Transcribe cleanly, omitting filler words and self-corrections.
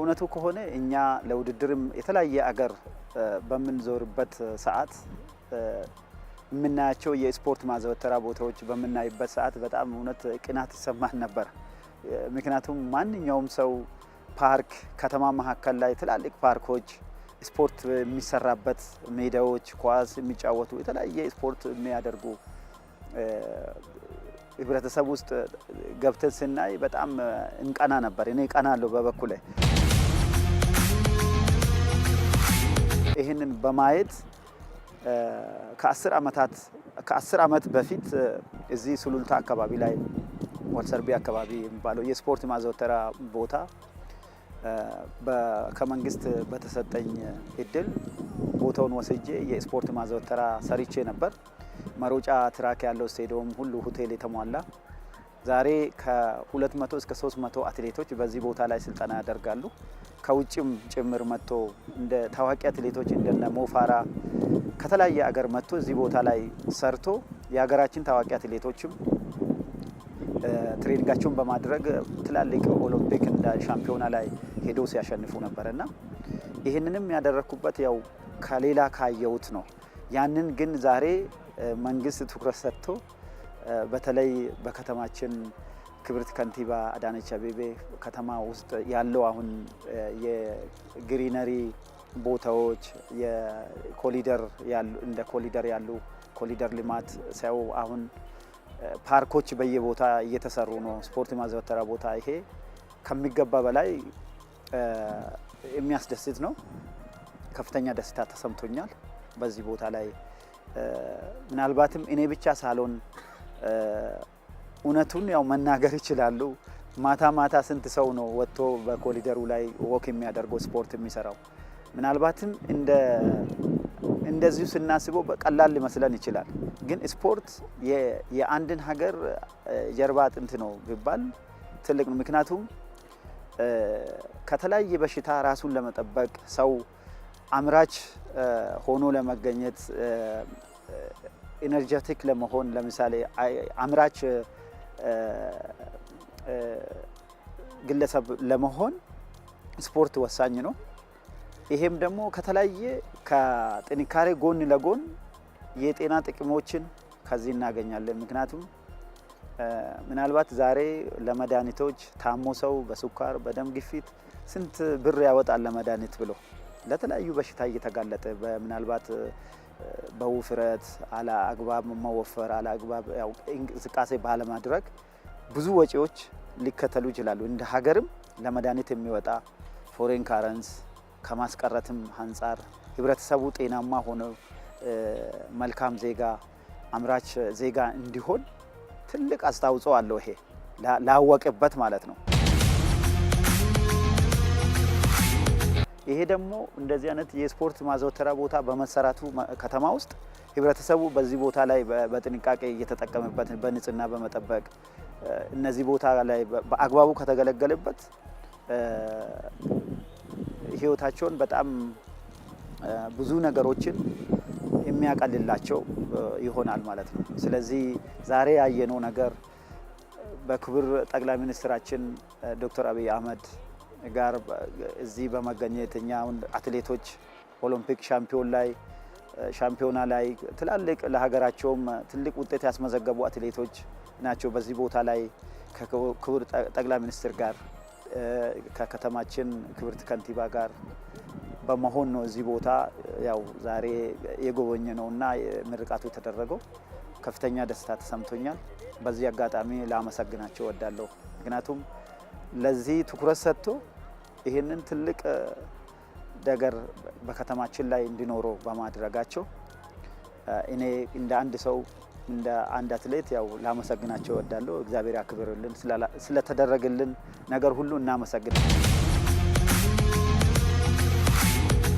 እውነቱ ከሆነ እኛ ለውድድርም የተለያየ አገር በምንዞርበት ሰዓት የምናያቸው የስፖርት ማዘወተሪያ ቦታዎች በምናይበት ሰዓት በጣም እውነት ቅናት ይሰማን ነበር። ምክንያቱም ማንኛውም ሰው ፓርክ ከተማ መካከል ላይ ትላልቅ ፓርኮች ስፖርት የሚሰራበት ሜዳዎች ኳስ የሚጫወቱ የተለያየ ስፖርት የሚያደርጉ ህብረተሰብ ውስጥ ገብተን ስናይ በጣም እንቀና ነበር። እኔ ቀናለሁ በበኩሌ። ይህንን በማየት ከ10 ዓመት በፊት እዚህ ሱሉልታ አካባቢ ላይ ወልሰርቢ አካባቢ የሚባለው የስፖርት ማዘውተሪያ ቦታ ከመንግስት በተሰጠኝ እድል ቦታውን ወስጄ የስፖርት ማዘውተሪያ ሰርቼ ነበር። መሮጫ ትራክ ያለው ስቴዲየም ሁሉ ሆቴል የተሟላ ዛሬ ከ200 እስከ 300 አትሌቶች በዚህ ቦታ ላይ ስልጠና ያደርጋሉ። ከውጭም ጭምር መጥቶ እንደ ታዋቂ አትሌቶች እንደነ ሞፋራ ከተለያየ አገር መጥቶ እዚህ ቦታ ላይ ሰርቶ የሀገራችን ታዋቂ አትሌቶችም ትሬኒንጋቸውን በማድረግ ትላልቅ ኦሎምፒክ እንደ ሻምፒዮና ላይ ሄደው ሲያሸንፉ ነበርና ይህንንም ያደረኩበት ያው ከሌላ ካየሁት ነው። ያንን ግን ዛሬ መንግስት ትኩረት ሰጥቶ በተለይ በከተማችን ክብርት ከንቲባ አዳነች አቤቤ ከተማ ውስጥ ያለው አሁን የግሪነሪ ቦታዎች የኮሊደር ያሉ እንደ ኮሊደር ያሉ ኮሊደር ልማት ሰው አሁን ፓርኮች በየቦታ እየተሰሩ ነው። ስፖርት ማዘውተሪያ ቦታ ይሄ ከሚገባ በላይ የሚያስደስት ነው። ከፍተኛ ደስታ ተሰምቶኛል በዚህ ቦታ ላይ። ምናልባትም እኔ ብቻ ሳልሆን እውነቱን ያው መናገር ይችላሉ። ማታ ስንት ሰው ነው ወጥቶ በኮሊደሩ ላይ ወክ የሚያደርገው ስፖርት የሚሰራው? ምናልባትም እንደዚሁ ስናስበው በቀላል ሊመስለን ይችላል። ግን ስፖርት የአንድን ሀገር ጀርባ አጥንት ነው ቢባል ትልቅ ነው። ምክንያቱም ከተለያየ በሽታ ራሱን ለመጠበቅ ሰው አምራች ሆኖ ለመገኘት ኢነርጂቲክ ለመሆን ለምሳሌ አምራች ግለሰብ ለመሆን ስፖርት ወሳኝ ነው። ይሄም ደግሞ ከተለያየ ከጥንካሬ ጎን ለጎን የጤና ጥቅሞችን ከዚህ እናገኛለን። ምክንያቱም ምናልባት ዛሬ ለመድኃኒቶች ታሞ ሰው በስኳር በደም ግፊት ስንት ብር ያወጣል ለመድኃኒት ብሎ ለተለያዩ በሽታ እየተጋለጠ ምናልባት በውፍረት አላ አግባብ መወፈር አላ አግባብ ያው እንቅስቃሴ ባለማድረግ ብዙ ወጪዎች ሊከተሉ ይችላሉ። እንደ ሀገርም ለመድኃኒት የሚወጣ ፎሬን ካረንስ ከማስቀረትም አንፃር ህብረተሰቡ ጤናማ ሆኖ መልካም ዜጋ አምራች ዜጋ እንዲሆን ትልቅ አስተዋጽኦ አለው። ይሄ ላወቀበት ማለት ነው። ይሄ ደግሞ እንደዚህ አይነት የስፖርት ማዘውተሪያ ቦታ በመሰራቱ ከተማ ውስጥ ህብረተሰቡ በዚህ ቦታ ላይ በጥንቃቄ እየተጠቀመበት በንጽህና በመጠበቅ እነዚህ ቦታ ላይ በአግባቡ ከተገለገለበት ህይወታቸውን በጣም ብዙ ነገሮችን የሚያቀልላቸው ይሆናል ማለት ነው። ስለዚህ ዛሬ ያየነው ነገር በክቡር ጠቅላይ ሚኒስትራችን ዶክተር አብይ አህመድ ጋር እዚህ በመገኘት እኛውን አትሌቶች ኦሎምፒክ ሻምፒዮና ላይ ትላልቅ ለሀገራቸውም ትልቅ ውጤት ያስመዘገቡ አትሌቶች ናቸው። በዚህ ቦታ ላይ ከክቡር ጠቅላይ ሚኒስትር ጋር ከከተማችን ክብርት ከንቲባ ጋር በመሆን ነው እዚህ ቦታ ያው ዛሬ የጎበኘ ነውና ምርቃቱ ተደረገው። ከፍተኛ ደስታ ተሰምቶኛል። በዚህ አጋጣሚ ላመሰግናቸው እወዳለሁ። ምክንያቱም ለዚህ ትኩረት ሰጥቶ ይህንን ትልቅ ነገር በከተማችን ላይ እንዲኖረው በማድረጋቸው እኔ እንደ አንድ ሰው እንደ አንድ አትሌት ያው ላመሰግናቸው እወዳለሁ። እግዚአብሔር ያክብርልን። ስለተደረገልን ነገር ሁሉ እናመሰግናለን።